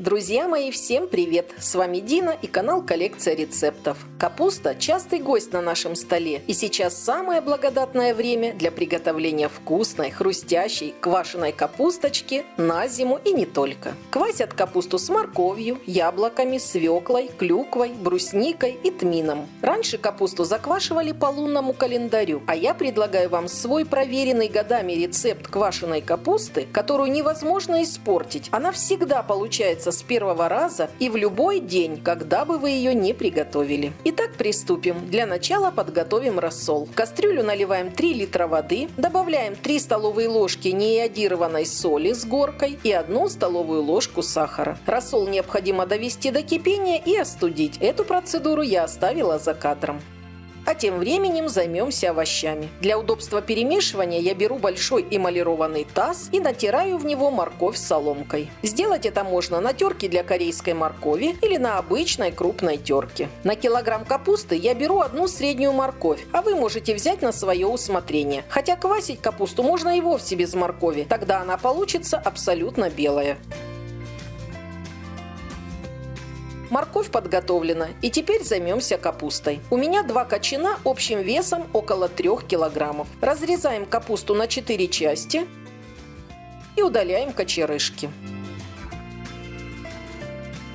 Друзья мои, всем привет! С вами Дина и канал Коллекция рецептов. Капуста – частый гость на нашем столе, и сейчас самое благодатное время для приготовления вкусной, хрустящей, квашеной капусточки на зиму и не только. Квасят капусту с морковью, яблоками, свеклой, клюквой, брусникой и тмином. Раньше капусту заквашивали по лунному календарю, а я предлагаю вам свой проверенный годами рецепт квашеной капусты, которую невозможно испортить. Она всегда получается с первого раза и в любой день, когда бы вы ее не приготовили. Итак, приступим. Для начала подготовим рассол. В кастрюлю наливаем 3 литра воды, добавляем 3 столовые ложки неиодированной соли с горкой и 1 столовую ложку сахара. Рассол необходимо довести до кипения и остудить. Эту процедуру я оставила за кадром. А тем временем займемся овощами. Для удобства перемешивания я беру большой эмалированный таз и натираю в него морковь соломкой. Сделать это можно на терке для корейской моркови или на обычной крупной терке. На килограмм капусты я беру 1 среднюю морковь, а вы можете взять на свое усмотрение. Хотя квасить капусту можно и вовсе без моркови, тогда она получится абсолютно белая. Морковь подготовлена, и теперь займемся капустой. У меня 2 кочана общим весом около 3 килограммов. Разрезаем капусту на 4 части и удаляем кочерышки.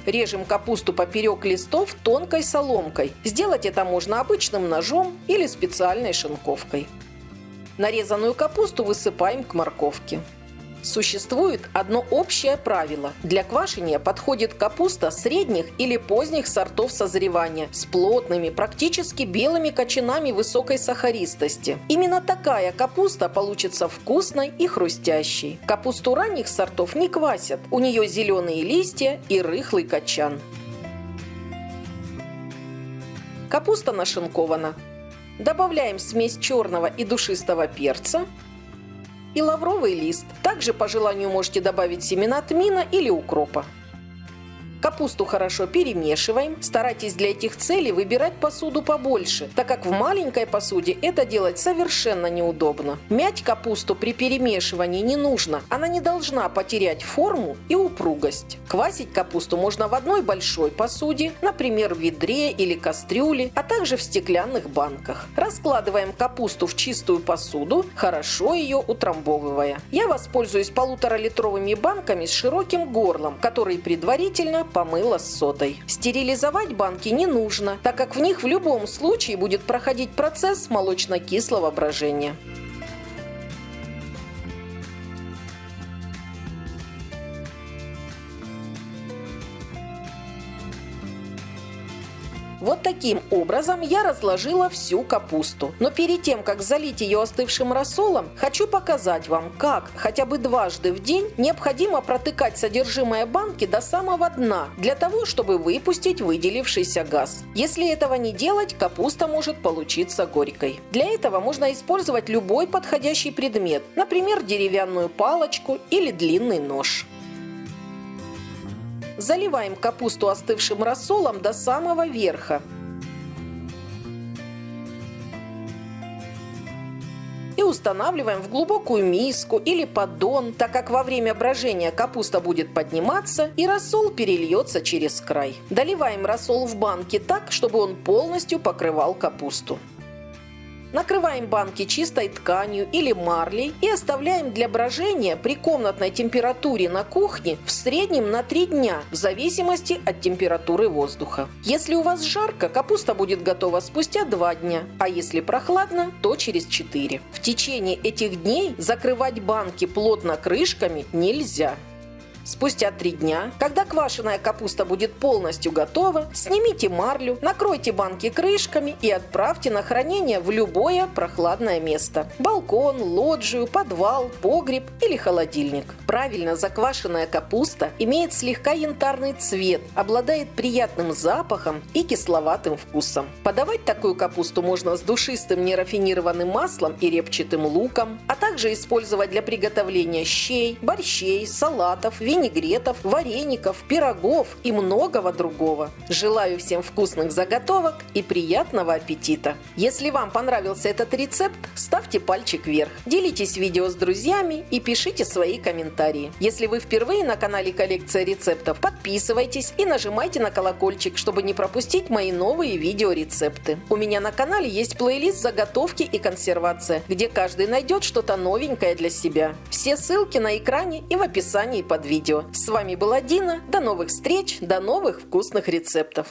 Режем капусту поперек листов тонкой соломкой. Сделать это можно обычным ножом или специальной шинковкой. Нарезанную капусту высыпаем к морковке. Существует одно общее правило. Для квашения подходит капуста средних или поздних сортов созревания с плотными, практически белыми кочанами высокой сахаристости. Именно такая капуста получится вкусной и хрустящей. Капусту ранних сортов не квасят. У нее зеленые листья и рыхлый кочан. Капуста нашинкована. Добавляем смесь черного и душистого перца и лавровый лист. Также по желанию можете добавить семена тмина или укропа. Капусту хорошо перемешиваем. Старайтесь для этих целей выбирать посуду побольше, так как в маленькой посуде это делать совершенно неудобно. Мять капусту при перемешивании не нужно. Она не должна потерять форму и упругость. Квасить капусту можно в одной большой посуде, например, в ведре или кастрюле, а также в стеклянных банках. Раскладываем капусту в чистую посуду, хорошо ее утрамбовывая. Я воспользуюсь 1,5-литровыми банками с широким горлом, которые предварительно помыла с содой. Стерилизовать банки не нужно, так как в них в любом случае будет проходить процесс молочно-кислого брожения. Вот таким образом я разложила всю капусту. Но перед тем, как залить ее остывшим рассолом, хочу показать вам, как хотя бы дважды в день необходимо протыкать содержимое банки до самого дна, для того, чтобы выпустить выделившийся газ. Если этого не делать, капуста может получиться горькой. Для этого можно использовать любой подходящий предмет, например, деревянную палочку или длинный нож. Заливаем капусту остывшим рассолом до самого верха. И устанавливаем в глубокую миску или поддон, так как во время брожения капуста будет подниматься и рассол перельется через край. Доливаем рассол в банки так, чтобы он полностью покрывал капусту. Накрываем банки чистой тканью или марлей и оставляем для брожения при комнатной температуре на кухне в среднем на 3 дня, в зависимости от температуры воздуха. Если у вас жарко, капуста будет готова спустя 2 дня, а если прохладно, то через 4. В течение этих дней закрывать банки плотно крышками нельзя. Спустя 3 дня, когда квашеная капуста будет полностью готова, снимите марлю, накройте банки крышками и отправьте на хранение в любое прохладное место. Балкон, лоджию, подвал, погреб или холодильник. Правильно заквашенная капуста имеет слегка янтарный цвет, обладает приятным запахом и кисловатым вкусом. Подавать такую капусту можно с душистым нерафинированным маслом и репчатым луком, а также использовать для приготовления щей, борщей, салатов, винегретов винегретов, вареников, пирогов и многого другого. Желаю всем вкусных заготовок и приятного аппетита! Если вам понравился этот рецепт, ставьте пальчик вверх, делитесь видео с друзьями и пишите свои комментарии. Если вы впервые на канале Коллекция рецептов, подписывайтесь и нажимайте на колокольчик, чтобы не пропустить мои новые видеорецепты. У меня на канале есть плейлист «Заготовки и консервация», где каждый найдет что-то новенькое для себя. Все ссылки на экране и в описании под видео. С вами была Дина. До новых встреч, до новых вкусных рецептов.